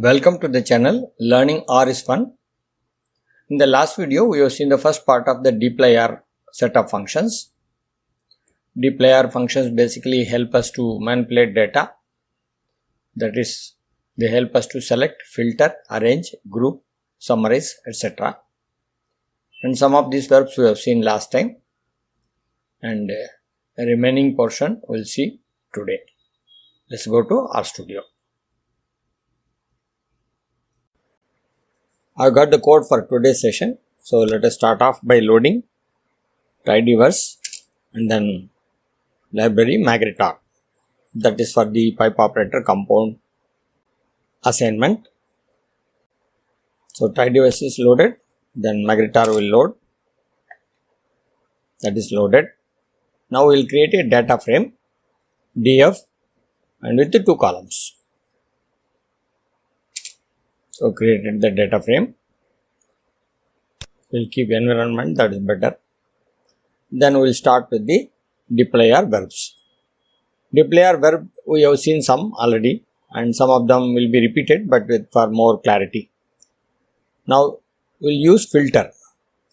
Welcome to the channel Learning R is Fun. In the last video, we have seen the first part of the dplyr set of functions. Dplyr functions basically help us to manipulate data. That is, they help us to select, filter, arrange, group, summarize, etc. And some of these verbs we have seen last time. And the remaining portion we will see today. Let's go to RStudio. I've got the code for today's session. So let us start off by loading tidyverse and then library magrittr. That is for the pipe operator compound assignment. So tidyverse is loaded, then magrittr will load. That is loaded. Now we will create a data frame df and with the two columns. So created the data frame. We'll keep environment, that is better. Then we'll start with the dplyr verbs. Dplyr verb we have seen some already and some of them will be repeated but for more clarity. Now we'll use filter.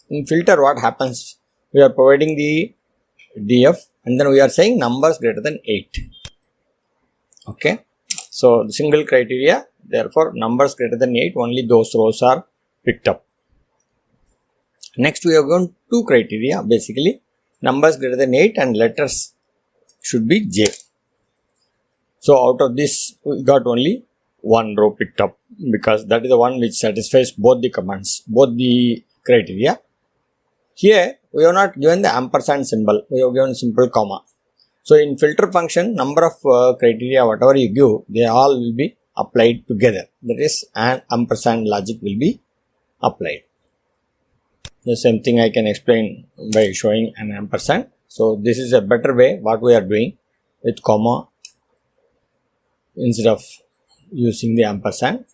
In filter what happens? We are providing the df and then we are saying numbers greater than 8. Okay. So the single criteria, therefore numbers greater than 8, only those rows are picked up. Next we have got two criteria, basically numbers greater than 8 and letters should be j. So out of this we got only one row picked up because that is the one which satisfies both the commands, both the criteria. Here we have not given the ampersand symbol, we have given simple comma. So in filter function, number of criteria whatever you give, they all will be applied together. That is, an ampersand logic will be applied. The same thing I can explain by showing an ampersand. So this is a better way what we are doing with comma instead of using the ampersand.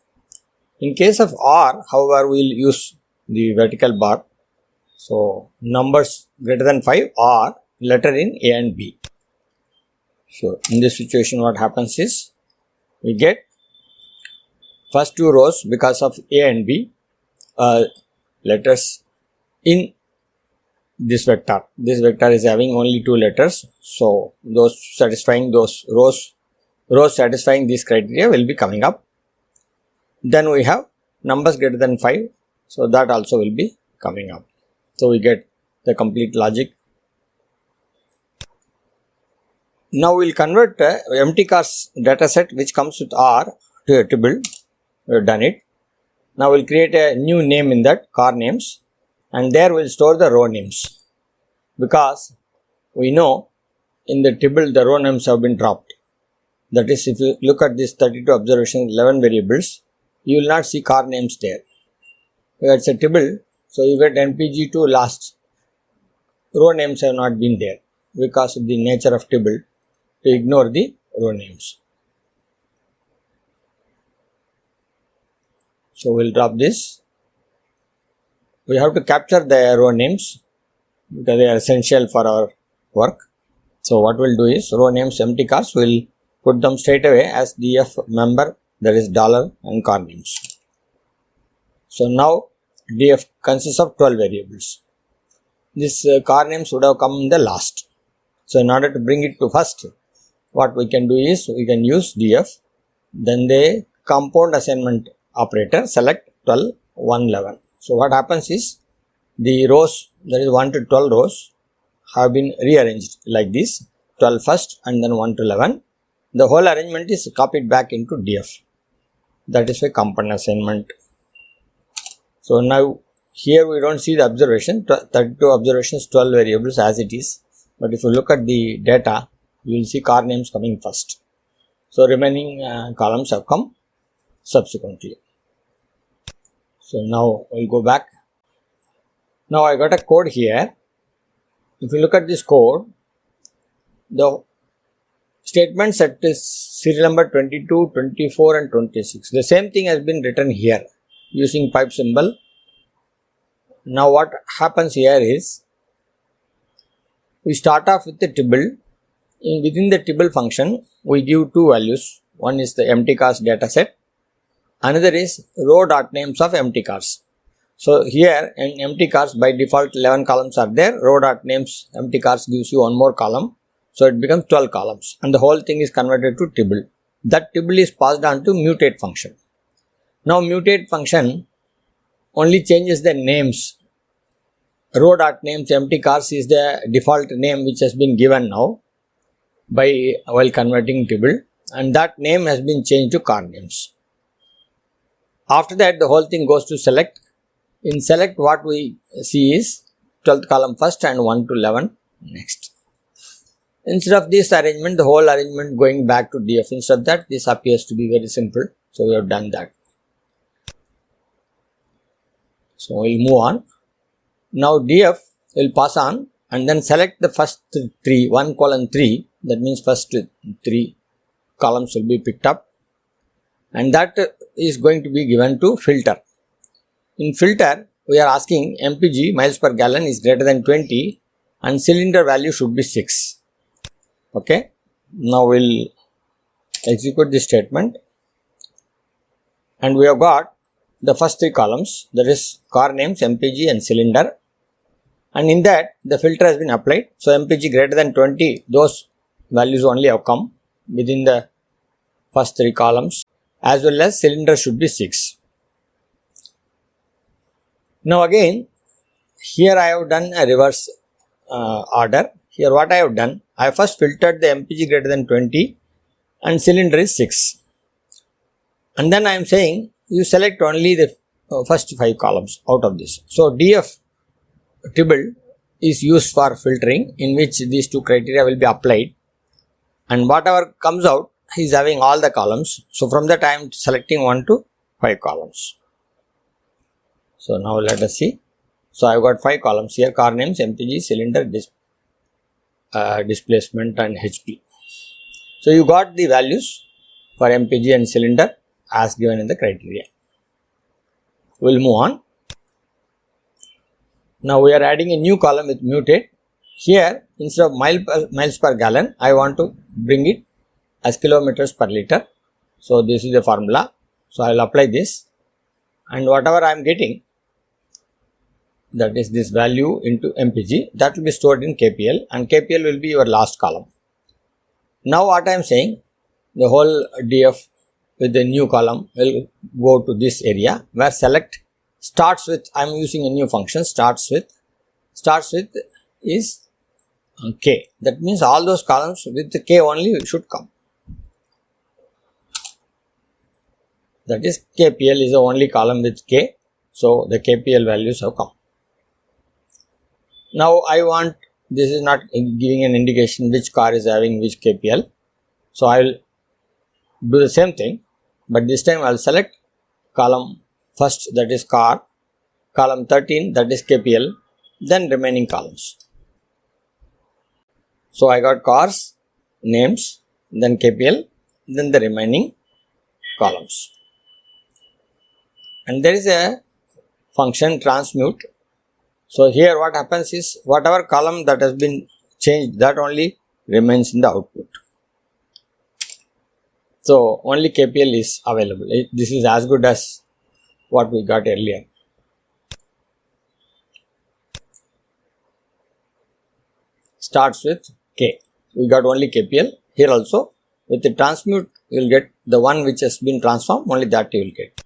In case of R, however, we will use the vertical bar. So numbers greater than 5 are letter in A and B. So in this situation what happens is we get first two rows because of A and B letters in this vector. This vector is having only two letters. So those satisfying those rows satisfying these criteria will be coming up. Then we have numbers greater than 5. So that also will be coming up. So we get the complete logic. Now we will convert empty cars dataset which comes with R to a table. We have done it. Now we will create a new name in that, car names, and there we will store the row names because we know in the table the row names have been dropped. That is, if you look at this 32 observations, 11 variables, you will not see car names there. It's a table, so you get npg to last. Row names have not been there because of the nature of table to ignore the row names. So we will drop this. We have to capture the row names because they are essential for our work. So what we will do is row names empty cars, we will put them straight away as df member, that is dollar and car names. So now df consists of 12 variables. This car names would have come in the last. So in order to bring it to first, what we can do is we can use df, then the compound assignment operator select 12, 1, 11. So what happens is the rows, that is 1 to 12 rows have been rearranged like this, 12 first and then 1 to 11. The whole arrangement is copied back into df. That is a compound assignment. So now here we don't see the observation, 32 observations, 12 variables as it is. But if you look at the data, you will see car names coming first. So remaining columns have come subsequently. So now we'll go back. Now I got a code here. If you look at this code, the statement set is serial number 22, 24 and 26. The same thing has been written here using pipe symbol. Now what happens here is we start off with the table. Within the table function we give two values. One is the empty cast dataset Another is row dot names of empty cars. So here in empty cars by default 11 columns are there, row dot names empty cars gives you one more column. So it becomes 12 columns and the whole thing is converted to tibble. That tibble is passed on to mutate function. Now mutate function only changes the names. Row dot names empty cars is the default name which has been given now by while converting tibble, and that name has been changed to car names. After that the whole thing goes to select. In select what we see is 12th column first and 1 to 11 next. Instead of this arrangement, the whole arrangement going back to df. Instead of that, this appears to be very simple. So we have done that. So we'll move on. Now df will pass on and then select the first 3, 1 colon 3. That means first 3 columns will be picked up, and that is going to be given to filter. In filter, we are asking mpg miles per gallon is greater than 20 and cylinder value should be 6. Okay. Now we'll execute this statement and we have got the first 3 columns, that is car names, mpg and cylinder, and in that the filter has been applied. So mpg greater than 20, those values only have come within the first 3 columns, as well as cylinder should be 6. Now again, here I have done a reverse order. Here what I have done, I have first filtered the mpg greater than 20 and cylinder is 6. And then I am saying you select only the first 5 columns out of this. So df tibble is used for filtering, in which these 2 criteria will be applied, and whatever comes out is having all the columns. So from that I am selecting 1 to 5 columns. So now let us see. So I have got 5 columns here: car names, mpg, cylinder, displacement and HP. So you got the values for mpg and cylinder as given in the criteria. We will move on. Now we are adding a new column with mutate. Here instead of miles per gallon, I want to bring it as kilometers per liter. So this is the formula. So I will apply this, and whatever I am getting, that is this value into mpg, that will be stored in kpl, and kpl will be your last column. Now what I am saying, the whole df with the new column will go to this area where select starts with, I am using a new function, starts with is k. That means all those columns with the k only should come. That is kpl is the only column with k. So the kpl values have come. Now I want, this is not giving an indication which car is having which kpl. So I will do the same thing, but this time I will select column first, that is car, column 13, that is kpl, then remaining columns. So I got cars, names, then kpl, then the remaining columns. And there is a function transmute. So here what happens is, whatever column that has been changed, that only remains in the output. So only kpl is available. This is as good as what we got earlier. Starts with k. We got only kpl. Here also with the transmute you will get the one which has been transformed, only that you will get.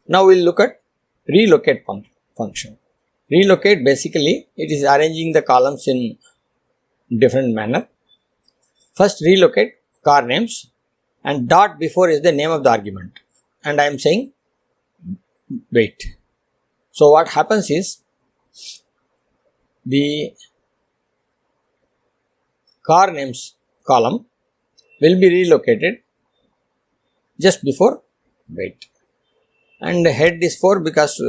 Now we will look at relocate function. Relocate, basically it is arranging the columns in different manner. First relocate car names, and dot before is the name of the argument, and I am saying wait. So what happens is, the car names column will be relocated just before wait, and head is 4 because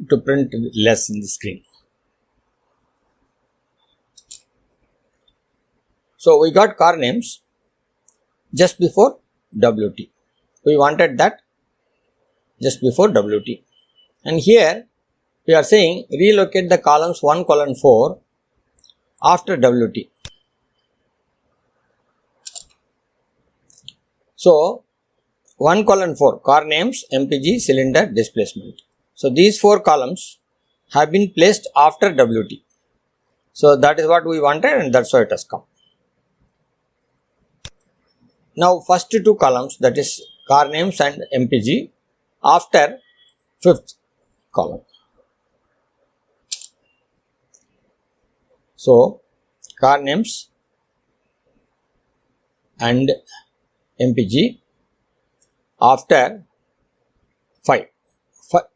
to print less in the screen. So we got car names just before WT. We wanted that just before WT. And here we are saying relocate the columns 1 colon 4 after WT. So 1 colon 4 car names, MPG, cylinder, displacement. So these 4 columns have been placed after WT. So that is what we wanted and that's why it has come. Now first 2 columns, that is car names and MPG, after 5th column. So car names and MPG after 5.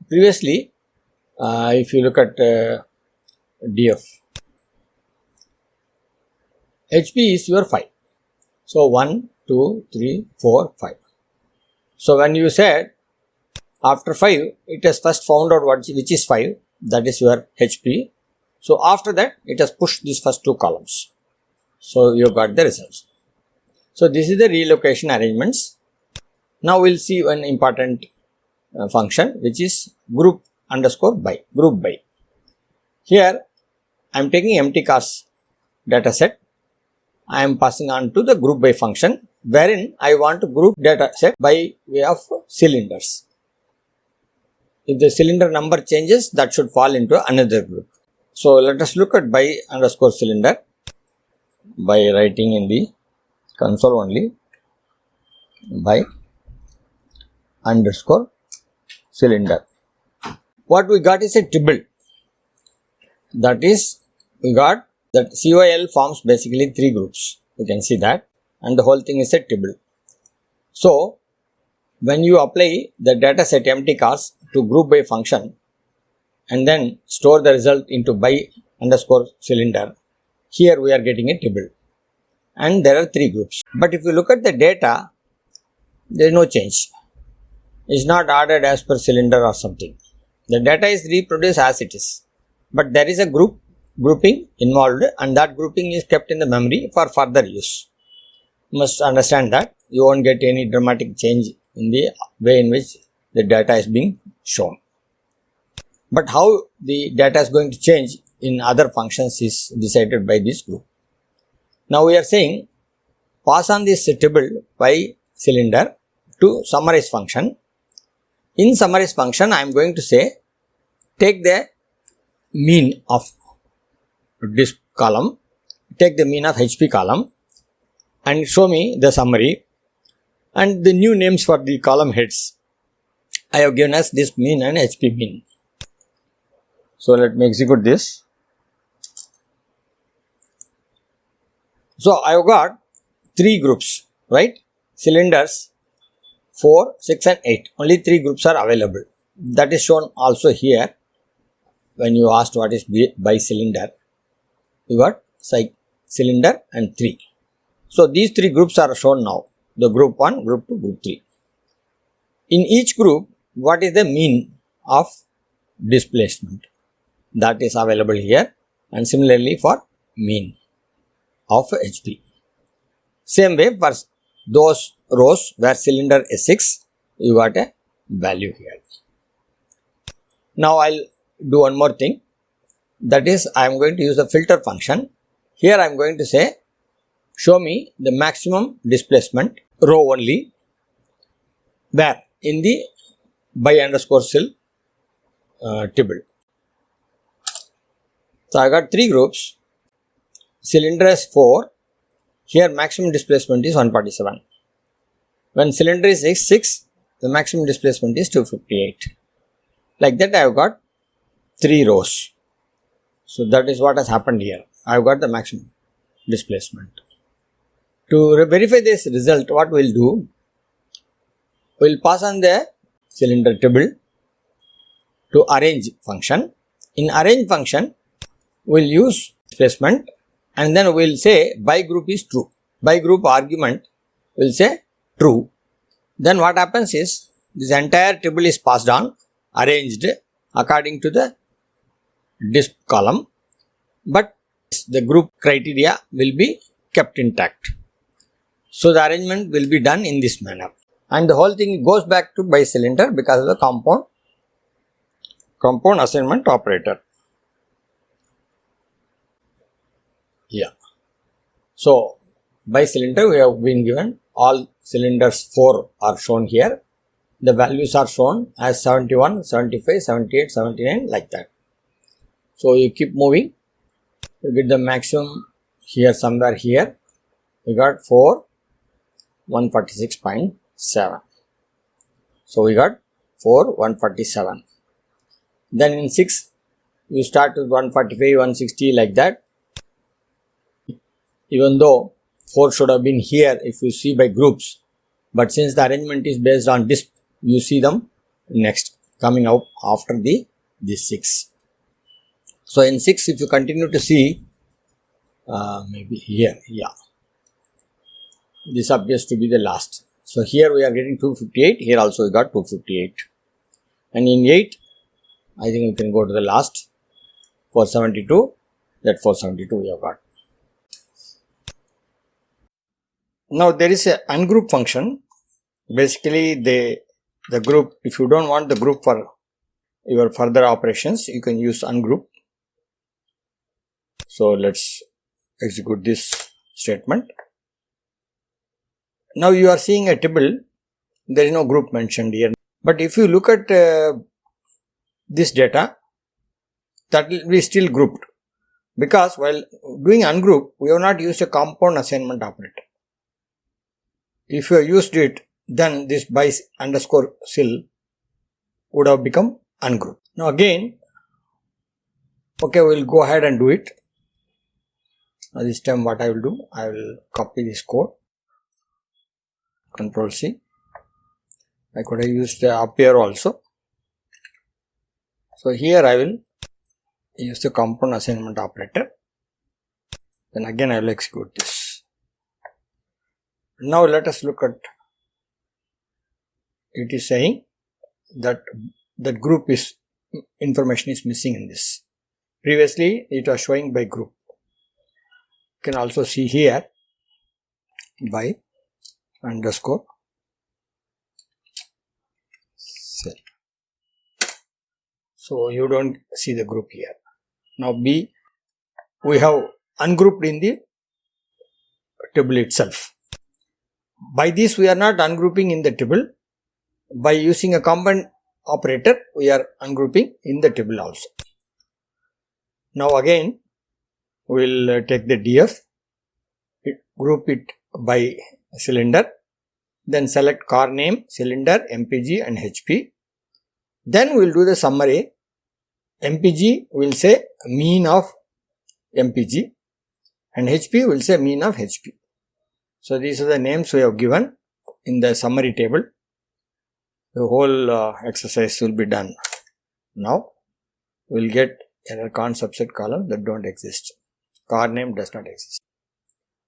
Previously, if you look at DF, HP is your 5. So 1, 2, 3, 4, 5. So when you said after 5, it has first found out which is 5, that is your HP. So after that, it has pushed these first 2 columns. So you got the results. So this is the relocation arrangements. Now we'll see one important function, which is group underscore by, group by. Here I am taking empty cars data set. I am passing on to the group by function, wherein I want to group data set by way of cylinders. If the cylinder number changes, that should fall into another group. So let us look at by underscore cylinder by writing in the console only by underscore cylinder. What we got is a tibble. That is, we got that COL forms basically 3 groups. You can see that, and the whole thing is a tibble. So when you apply the data set empty cars to group by function and then store the result into by underscore cylinder, here we are getting a tibble and there are 3 groups. But if you look at the data, there is no change. It is not ordered as per cylinder or something. The data is reproduced as it is, but there is a grouping involved, and that grouping is kept in the memory for further use. You must understand that you won't get any dramatic change in the way in which the data is being shown. But how the data is going to change in other functions is decided by this group. Now we are saying pass on this tibble by cylinder to summarize function. In summarize function, I am going to say take the mean of this column, take the mean of HP column and show me the summary and the new names for the column heads. I have given us this mean and HP mean. So let me execute this. So I have got 3 groups, right? Cylinders 4, 6 and 8. Only 3 groups are available. That is shown also here. When you asked what is by cylinder, you got cylinder and 3. So these 3 groups are shown now. The group 1, group 2, group 3. In each group, what is the mean of displacement? That is available here, and similarly for mean of HP. Same way for those rows where cylinder is 6, you got a value here. Now I'll do one more thing, that is I am going to use the filter function. Here I am going to say show me the maximum displacement row only, where in the by underscore cyl tibble. So I got 3 groups. Cylinder is 4. Here maximum displacement is 147. When cylinder is 6, the maximum displacement is 258. Like that I have got 3 rows. So that is what has happened here. I have got the maximum displacement. To verify this result, what we will do, we will pass on the cylinder tibble to arrange function. In arrange function, we will use displacement and then we will say by group is true. By group argument, we will say true. Then what happens is this entire tibble is passed on, arranged according to the disp column, but the group criteria will be kept intact. So the arrangement will be done in this manner, and the whole thing goes back to by cylinder because of the compound assignment operator. Yeah. So by cylinder we have been given all cylinders 4 are shown here. The values are shown as 71, 75, 78, 79 like that. So you keep moving, you get the maximum here somewhere here. We got 4, 146.7. So we got 4, 147. Then in 6, you start with 145, 160 like that. Even though 4 should have been here if you see by groups, but since the arrangement is based on disk, you see them next coming out after this 6. So in 6, if you continue to see, maybe here, yeah, this appears to be the last. So here we are getting 258, here also we got 258. And in 8, I think we can go to the last, 472, that 472 we have got. Now there is a ungroup function. Basically the group, if you don't want the group for your further operations, you can use ungroup. So let's execute this statement. Now you are seeing a table, there is no group mentioned here. But if you look at this data, that will be still grouped, because while doing ungroup, we have not used a compound assignment operator. If you have used it, then this by underscore sil would have become ungroup. Now again, okay, we will go ahead and do it. Now this time what I will do, I will copy this code, Control C. I could have used the up here also. So here I will use the compound assignment operator. Then again I will execute this. Now let us look at, it is saying that that group is, information is missing in this. Previously it was showing by group. You can also see here by underscore cell. So you don't see the group here. Now B, we have ungrouped in the table itself. By this we are not ungrouping in the table. By using a compound operator, we are ungrouping in the table also. Now again, we will take the DF, group it by cylinder, then select car name, cylinder, MPG and HP. Then we will do the summary. MPG will say mean of MPG and HP will say mean of HP. So these are the names we have given in the summary table. The whole exercise will be done. Now we will get error con subset column that don't exist. Car name does not exist.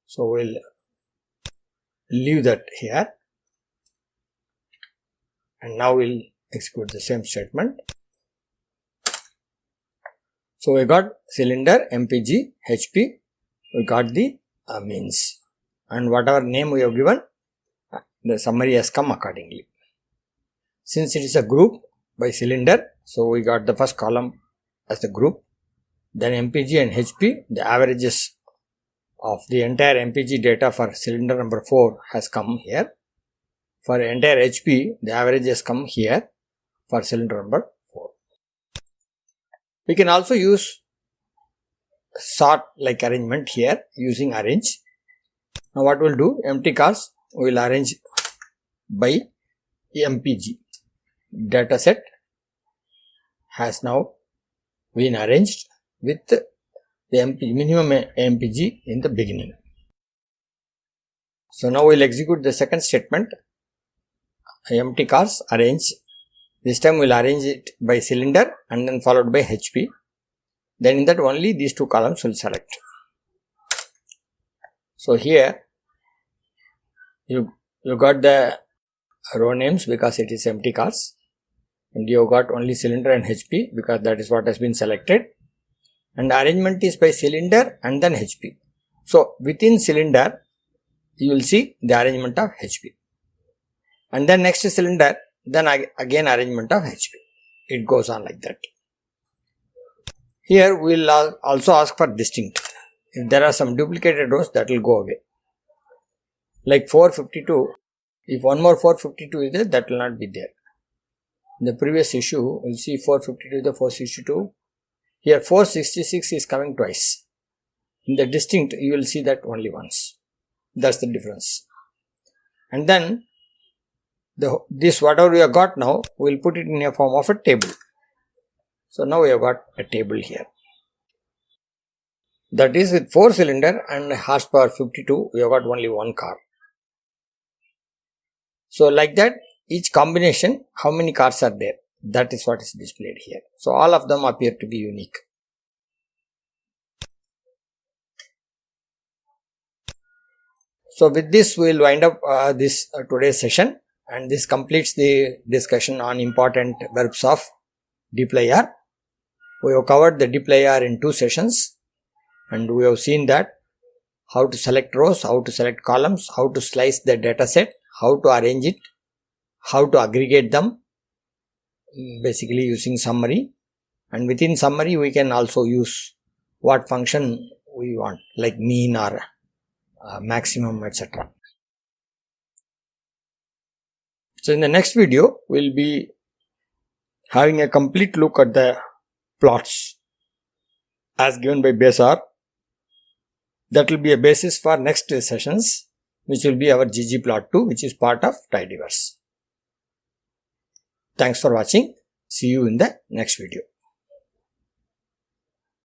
So we will leave that here. And now we will execute the same statement. So we got cylinder, MPG, HP, we got the means. And whatever name we have given, the summary has come accordingly. Since it is a group by cylinder, so we got the first column as the group, then MPG and HP, the averages of the entire MPG data for cylinder number 4 has come here. For entire HP, the average has come here for cylinder number 4. We can also use sort like arrangement here using arrange. Now what we'll do, empty cars, we will arrange by MPG. Dataset has now been arranged with the minimum MPG in the beginning. So now we'll execute the second statement. Empty cars arrange. This time we'll arrange it by cylinder and then followed by HP. Then in that only these two columns will select. So here you got the row names because it is empty cars, and you got only cylinder and HP because that is what has been selected, and arrangement is by cylinder and then HP. So within cylinder you will see the arrangement of HP, and then next cylinder, then again arrangement of HP. It goes on like that. Here we will also ask for distinct. If there are some duplicated rows, that will go away. Like 452, if one more 452 is there, that will not be there. In the previous issue, we'll see 452 is the 462. Here 466 is coming twice. In the distinct, you will see that only once. That's the difference. And then this whatever we have got now, we will put it in a form of a table. So now we have got a table here. That is with 4 cylinder and horsepower 52, we have got only one car. So like that, each combination, how many cars are there? That is what is displayed here. So all of them appear to be unique. So with this, we will wind up this today's session, and this completes the discussion on important verbs of dplyr. We have covered the dplyr in 2 sessions, and we have seen that how to select rows, how to select columns, how to slice the data set, how to arrange it, how to aggregate them, basically using summary, and within summary we can also use what function we want, like mean or maximum, etc. So in the next video, we will be having a complete look at the plots as given by base R. That will be a basis for next sessions, which will be our ggplot2, which is part of tidyverse. Thanks for watching. See you in the next video.